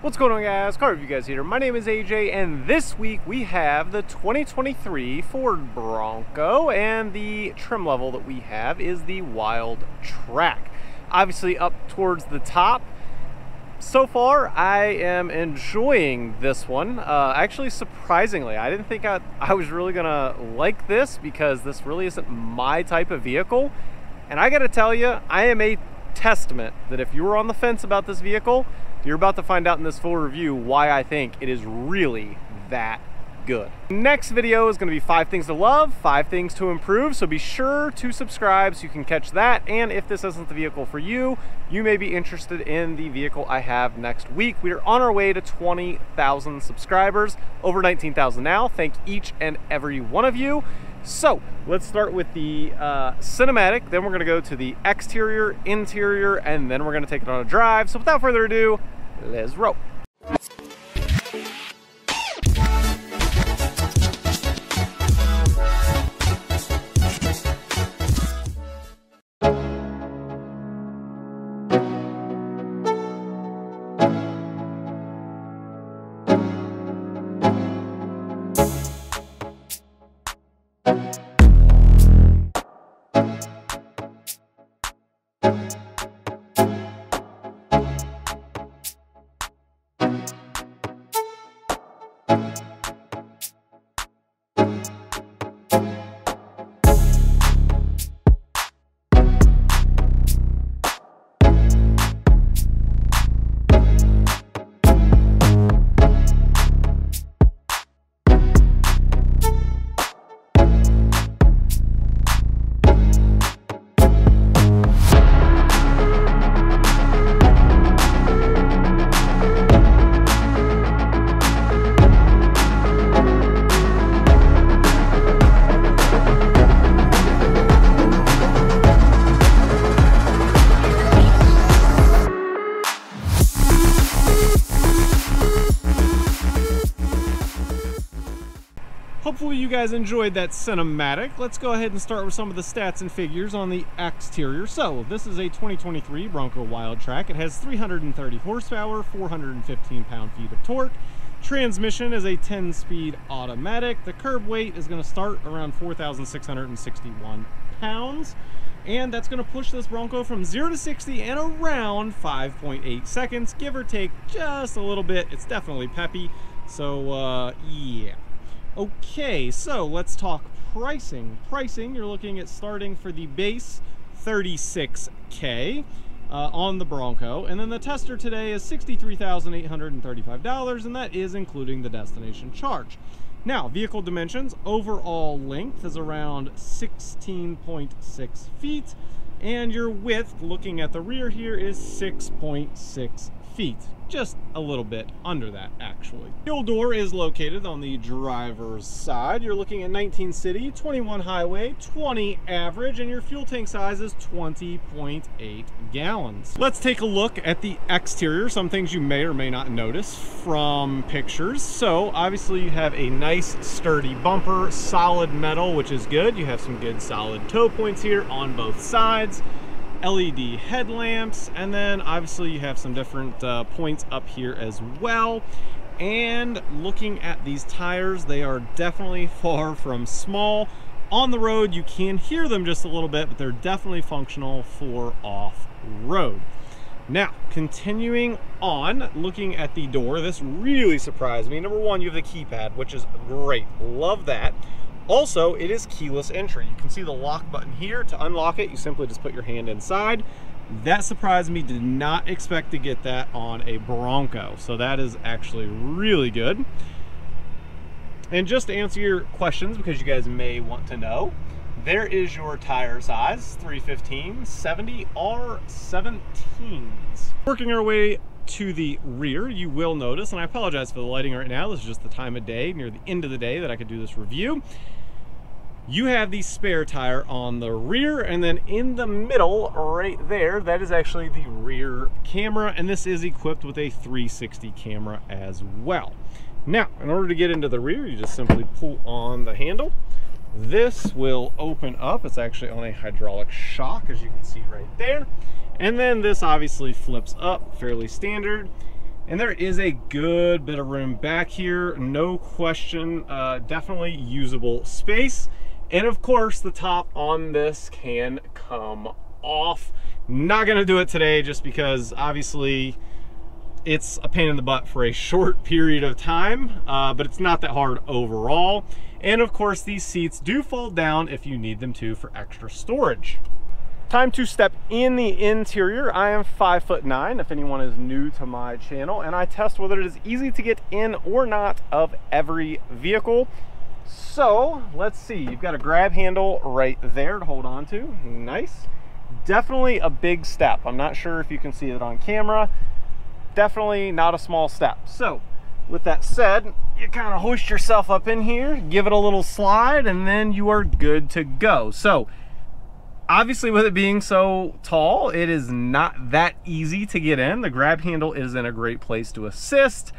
What's going on, guys? Car Review Guys here. My name is AJ, and this week we have the 2023 Ford Bronco, and the trim level that we have is the Wildtrak. Obviously up towards the top. So far, I am enjoying this one. Actually, surprisingly, I didn't think I was really gonna like this because this really isn't my type of vehicle. And I gotta tell you, I am a testament that if you were on the fence about this vehicle, you're about to find out in this full review why I think it is really that good. Next video is going to be 5 things to love, 5 things to improve, so be sure to subscribe so you can catch that. And if this isn't the vehicle for you, you may be interested in the vehicle I have next week. We are on our way to 20,000 subscribers, over 19,000 now. Thank each and every one of you. So let's start with the cinematic, then we're going to go to the exterior, interior, and then we're going to take it on a drive. So without further ado, let's roll. Hopefully you guys enjoyed that cinematic. Let's go ahead and start with some of the stats and figures on the exterior. So this is a 2023 Bronco Wildtrak. It has 330 horsepower, 415 pound-feet of torque. Transmission is a 10-speed automatic. The curb weight is going to start around 4,661 pounds. And that's going to push this Bronco from 0 to 60 in around 5.8 seconds, give or take just a little bit. It's definitely peppy. So yeah. Okay, so let's talk pricing. You're looking at starting for the base $36K on the Bronco, and then the tester today is $63,835, and that is including the destination charge. Now, vehicle dimensions, overall length is around 16.6 feet, and your width, looking at the rear here, is 6.6 feet. Just a little bit under that, actually. Fuel door is located on the driver's side. You're looking at 19 city, 21 highway, 20 average, and your fuel tank size is 20.8 gallons. Let's take a look at the exterior. Some things you may or may not notice from pictures. So obviously you have a nice sturdy bumper, solid metal, which is good. You have some good solid toe points here on both sides. LED headlamps, and then obviously you have some different points up here as well. And looking at these tires, they are definitely far from small. On the road you can hear them just a little bit, but they're definitely functional for off-road. Now, continuing on, looking at the door, this really surprised me. Number one, you have the keypad, which is great, love that. Also, it is keyless entry. You can see the lock button here. To unlock it, you simply just put your hand inside. That surprised me. Did not expect to get that on a Bronco. So that is actually really good. And just to answer your questions, because you guys may want to know, there is your tire size, 315 70 R17s. Working our way to the rear, you will notice, and I apologize for the lighting right now, this is just the time of day, near the end of the day, that I could do this review. You have the spare tire on the rear, and then in the middle right there, that is actually the rear camera, and this is equipped with a 360 camera as well. Now, in order to get into the rear, you just simply pull on the handle. This will open up. It's actually on a hydraulic shock, as you can see right there. And then this obviously flips up, fairly standard. And there is a good bit of room back here, no question. Definitely usable space. And of course, the top on this can come off. Not gonna do it today just because obviously it's a pain in the butt for a short period of time, but it's not that hard overall. And of course, these seats do fold down if you need them to for extra storage. Time to step in the interior. I am 5'9", if anyone is new to my channel, and I test whether it is easy to get in or not of every vehicle. So let's see, you've got a grab handle right there to hold on to. Nice. Definitely a big step. I'm not sure if you can see it on camera. Definitely not a small step. So with that said, you kind of hoist yourself up in here, give it a little slide, and then you are good to go. So obviously, with it being so tall, it is not that easy to get in. The grab handle is in a great place to assist.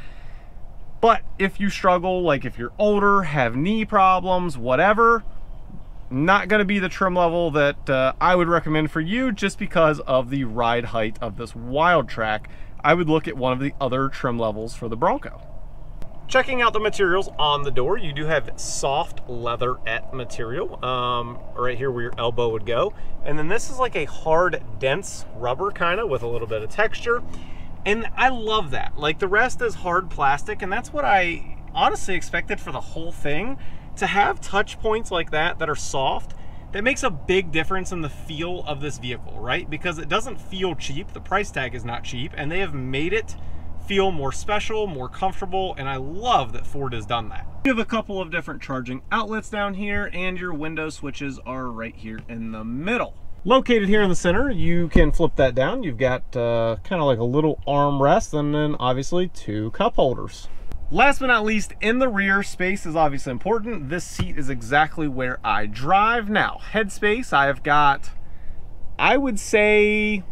But if you struggle, like if you're older, have knee problems, whatever, not going to be the trim level that I would recommend for you just because of the ride height of this Wildtrak. I would look at one of the other trim levels for the Bronco. Checking out the materials on the door, you do have soft leatherette material right here where your elbow would go. And then this is like a hard, dense rubber kind of with a little bit of texture. And I love that. Like the rest is hard plastic, and that's what I honestly expected for the whole thing. To have touch points like that that are soft, that makes a big difference in the feel of this vehicle, right? Because it doesn't feel cheap. The price tag is not cheap, and they have made it feel more special, more comfortable, and I love that Ford has done that. You have a couple of different charging outlets down here, and your window switches are right here in the middle. Located here in the center, you can flip that down. You've got kind of like a little armrest, and then obviously 2 cup holders. Last but not least, in the rear, space is obviously important. This seat is exactly where I drive. Now, headspace, I have got, I would say,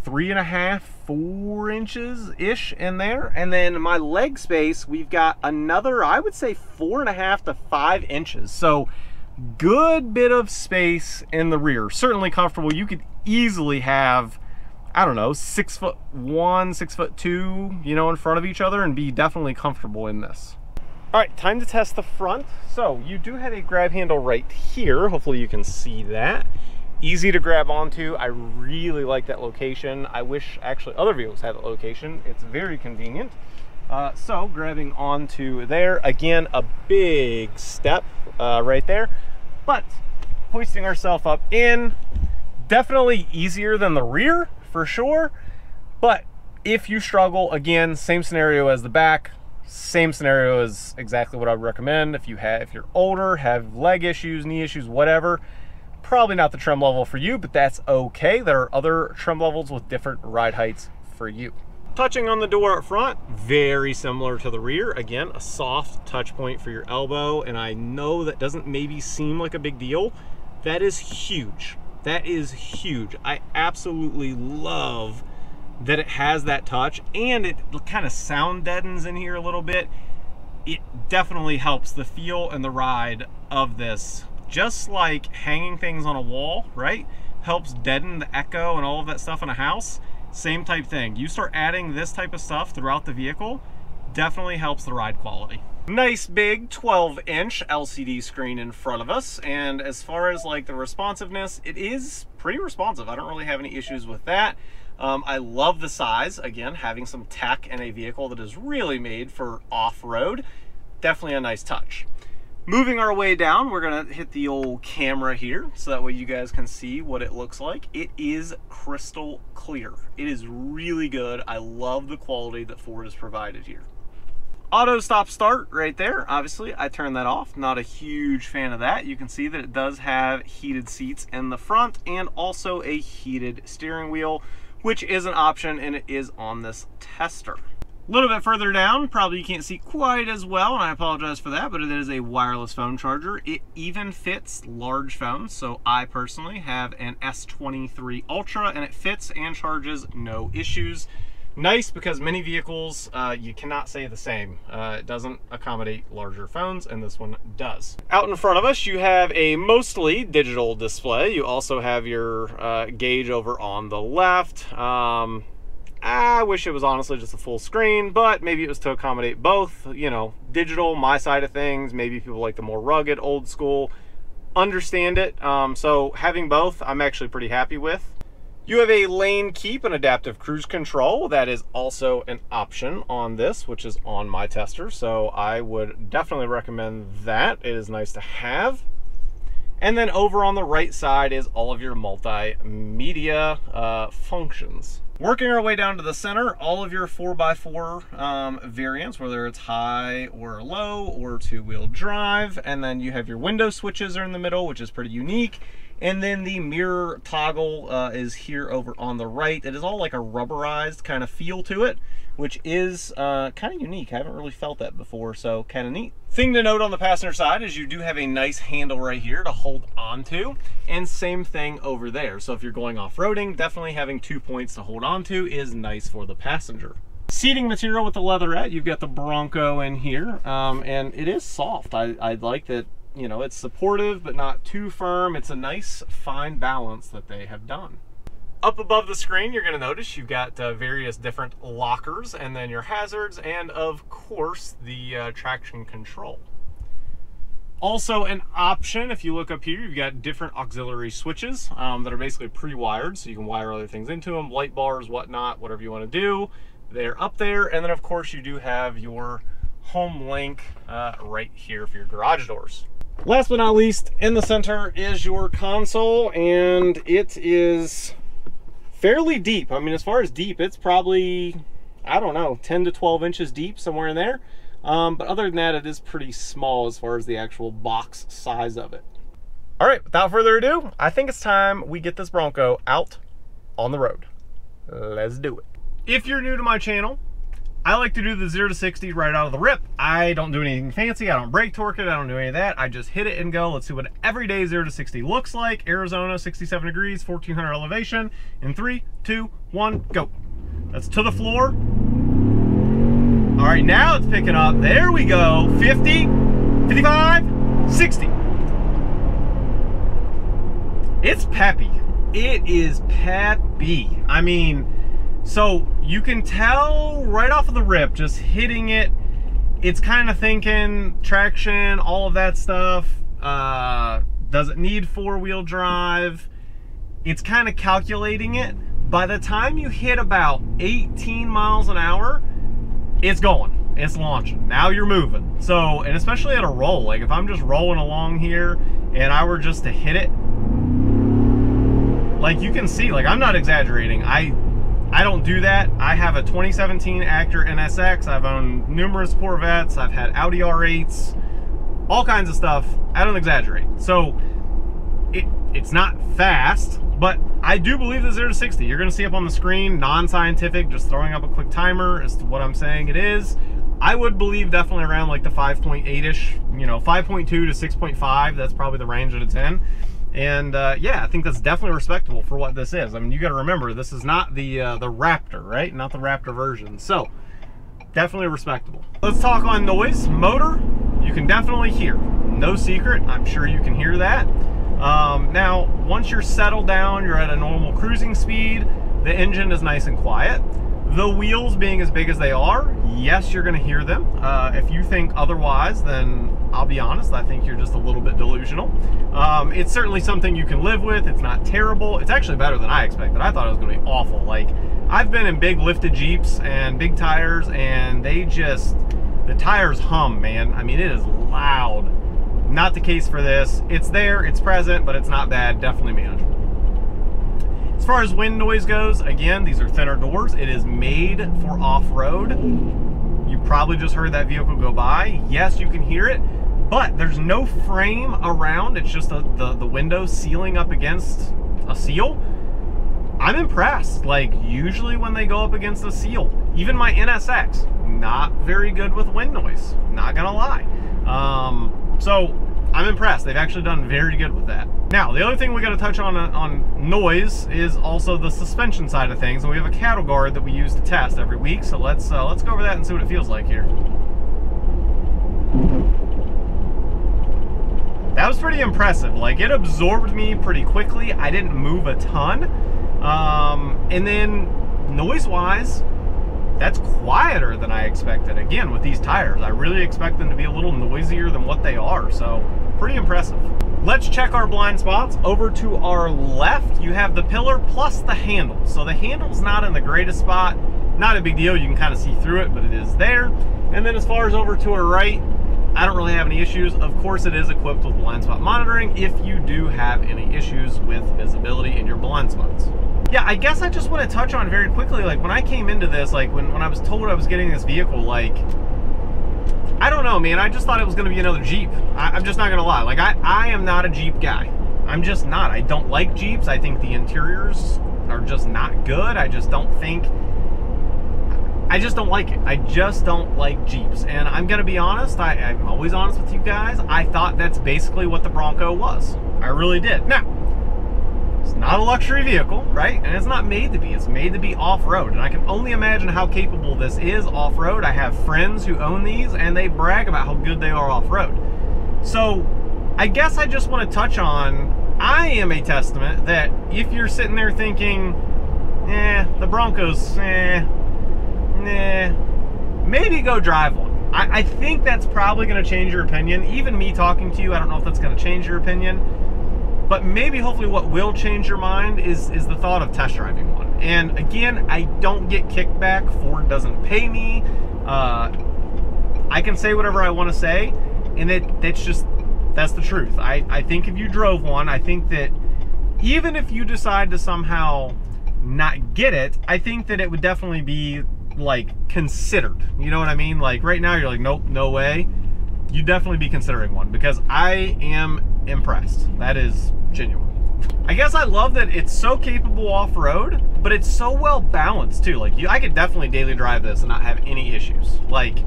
3.5, 4 inches-ish in there. And then my leg space, we've got another, I would say 4.5 to 5 inches. So good bit of space in the rear. Certainly comfortable. You could easily have, I don't know, 6'1", 6'2", you know, in front of each other and be definitely comfortable in this. All right, time to test the front. So you do have a grab handle right here. Hopefully you can see that. Easy to grab onto. I really like that location. I wish actually other vehicles had that location. It's very convenient. So grabbing onto there, again, a big step right there. But hoisting ourselves up in, definitely easier than the rear for sure. But if you struggle, again, same scenario as the back, same scenario as exactly what I would recommend. If you're older, have leg issues, knee issues, whatever, probably not the trim level for you, but that's okay. There are other trim levels with different ride heights for you. Touching on the door up front, very similar to the rear. Again, a soft touch point for your elbow, and I know that doesn't maybe seem like a big deal. That is huge. That is huge. I absolutely love that it has that touch, and it kind of sound deadens in here a little bit. It definitely helps the feel and the ride of this. Just like hanging things on a wall, right? Helps deaden the echo and all of that stuff in a house. Same type thing. You start adding this type of stuff throughout the vehicle, definitely helps the ride quality. Nice big 12-inch LCD screen in front of us, and as far as like the responsiveness, it is pretty responsive. I don't really have any issues with that. I love the size. Again, having some tech in a vehicle that is really made for off-road, definitely a nice touch. Moving our way down, we're gonna hit the old camera here, so that way you guys can see what it looks like. It is crystal clear. It is really good. I love the quality that Ford has provided here. Auto stop start right there. Obviously, I turned that off. Not a huge fan of that. You can see that it does have heated seats in the front and also a heated steering wheel, which is an option, and it is on this tester. A little bit further down, probably you can't see quite as well, and I apologize for that, but it is a wireless phone charger. It even fits large phones, so I personally have an S23 Ultra, and it fits and charges no issues. Nice, because many vehicles, you cannot say the same. It doesn't accommodate larger phones, and this one does. Out in front of us, you have a mostly digital display. You also have your gauge over on the left. I wish it was honestly just a full screen, but maybe it was to accommodate both, you know, digital, my side of things. Maybe people like the more rugged, old school. Understand it. So having both, I'm actually pretty happy with. You have a lane keep and adaptive cruise control. That is also an option on this, which is on my tester. So I would definitely recommend that. It is nice to have. And then over on the right side is all of your multimedia functions. Working our way down to the center, all of your 4x4 variants, whether it's high or low or two-wheel drive. And then you have your window switches are in the middle, which is pretty unique. And then the mirror toggle is here over on the right. It is all like a rubberized kind of feel to it, which is kind of unique. I haven't really felt that before, so kind of neat. Thing to note on the passenger side is you do have a nice handle right here to hold onto, and same thing over there. So if you're going off-roading, definitely having 2 points to hold onto is nice for the passenger. Seating material with the leatherette, you've got the Bronco in here, and it is soft. I like that, you know, it's supportive but not too firm. It's a nice fine balance that they have done. Up above the screen, you're going to notice you've got various different lockers, and then your hazards, and of course the traction control. Also an option, if you look up here, you've got different auxiliary switches that are basically pre-wired, so you can wire other things into them, light bars, whatnot, whatever you want to do. They're up there, and then of course you do have your home link right here for your garage doors. Last but not least, in the center is your console, and it is fairly deep. I mean, as far as deep, it's probably, I don't know, 10 to 12 inches deep, somewhere in there. But other than that, it is pretty small as far as the actual box size of it. All right, without further ado, I think it's time we get this Bronco out on the road. Let's do it. If you're new to my channel, I like to do the 0 to 60 right out of the rip. I don't do anything fancy. I don't brake torque it. I don't do any of that. I just hit it and go. Let's see what everyday 0 to 60 looks like. Arizona, 67 degrees, 1400 elevation. In 3, 2, 1, go. That's to the floor. All right, now it's picking up. There we go. 50, 55, 60. It's peppy. It is peppy. I mean, so you can tell right off of the rip, just hitting it, it's kind of thinking traction, all of that stuff. Does it need four-wheel drive? It's kind of calculating it. By the time you hit about 18 miles an hour, it's going, it's launching. Now you're moving. So, and especially at a roll, like if I'm just rolling along here and I were just to hit it, like you can see, like I'm not exaggerating. I don't do that. I have a 2017 Acura NSX. I've owned numerous Corvettes. I've had Audi R8s, all kinds of stuff. I don't exaggerate. So it's not fast, but I do believe the 0 to 60. You're going to see up on the screen, non-scientific, just throwing up a quick timer as to what I'm saying it is. I would believe definitely around like the 5.8-ish, you know, 5.2 to 6.5. That's probably the range that it's in. And yeah, I think that's definitely respectable for what this is. I mean, you got to remember, this is not the Raptor, right? Not the Raptor version. So definitely respectable. Let's talk on noise. Motor, you can definitely hear. No secret, I'm sure you can hear that. Now, once you're settled down, you're at a normal cruising speed, the engine is nice and quiet. The wheels being as big as they are, yes, you're going to hear them. If you think otherwise, then I'll be honest, I think you're just a little bit delusional. It's certainly something you can live with. It's not terrible. It's actually better than I expected. I thought it was going to be awful. Like, I've been in big lifted Jeeps and big tires, and they just, the tires hum, man. I mean, it is loud. Not the case for this. It's there, it's present, but it's not bad. Definitely manageable. As far as wind noise goes, again, these are thinner doors. It is made for off-road. You probably just heard that vehicle go by. Yes, you can hear it, but there's no frame around. It's just the window sealing up against a seal. I'm impressed. Like, usually when they go up against a seal, even my NSX, not very good with wind noise, not gonna lie. So I'm impressed. They've actually done very good with that. Now, the other thing we got to touch on noise is also the suspension side of things, and we have a cattle guard that we use to test every week. So let's go over that and see what it feels like here. That was pretty impressive. Like, it absorbed me pretty quickly. I didn't move a ton, and then noise-wise, that's quieter than I expected. Again, with these tires, I really expect them to be a little noisier than what they are, so pretty impressive. Let's check our blind spots. Over to our left, you have the pillar plus the handle. So the handle's not in the greatest spot. Not a big deal, you can kind of see through it, but it is there. And then as far as over to our right, I don't really have any issues. Of course, it is equipped with blind spot monitoring if you do have any issues with visibility in your blind spots. Yeah, I guess I just want to touch on very quickly, like when I came into this, like when I was told I was getting this vehicle, like, I don't know, man, I just thought it was going to be another Jeep. I'm just not going to lie. Like, I am not a Jeep guy. I'm just not. I don't like Jeeps. I think the interiors are just not good. I just don't like it. I just don't like Jeeps. And I'm going to be honest, I'm always honest with you guys. I thought that's basically what the Bronco was. I really did. Now, it's not a luxury vehicle, right? And it's not made to be. It's made to be off-road. And I can only imagine how capable this is off-road. I have friends who own these, and they brag about how good they are off-road. So, I guess I just want to touch on, I am a testament that if you're sitting there thinking, the Broncos, maybe go drive one. I think that's probably going to change your opinion. Even me talking to you, I don't know if that's going to change your opinion. But maybe, hopefully, what will change your mind is the thought of test driving one. And again, I don't get kickback. Ford doesn't pay me. I can say whatever I want to say, and that's the truth. I think if you drove one, I think that even if you decide to somehow not get it, I think that it would definitely be, like, considered. You know what I mean? Like, right now, you're like, nope, no way. You'd definitely be considering one, because I am impressed. That is genuine. I guess I love that it's so capable off-road, but it's so well balanced too. Like, I could definitely daily drive this and not have any issues. Like,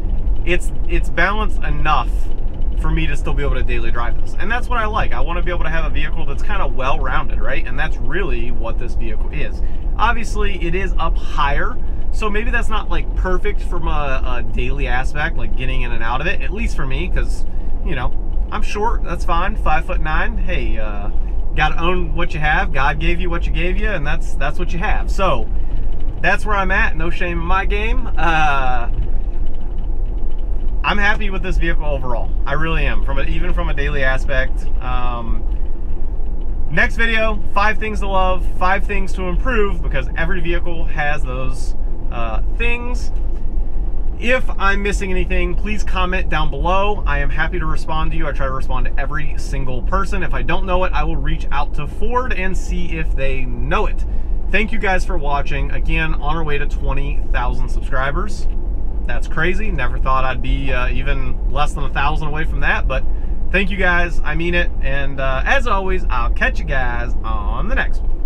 it's balanced enough for me to still be able to daily drive this. And that's what I like. I want to be able to have a vehicle that's kind of well-rounded, right? And that's really what this vehicle is. Obviously, it is up higher, so maybe that's not like perfect from a daily aspect, like getting in and out of it, at least for me, because, you know, I'm short, that's fine, 5'9". Hey, gotta own what you have. God gave you what you gave you, and that's what you have. So that's where I'm at. No shame in my game. I'm happy with this vehicle overall. I really am, even from a daily aspect. Next video, 5 things to love, 5 things to improve, because every vehicle has those things. If I'm missing anything, please comment down below. I am happy to respond to you. I try to respond to every single person. If I don't know it, I will reach out to Ford and see if they know it. Thank you guys for watching. Again, on our way to 20,000 subscribers. That's crazy. Never thought I'd be even less than 1,000 away from that, but thank you guys. I mean it. And as always, I'll catch you guys on the next one.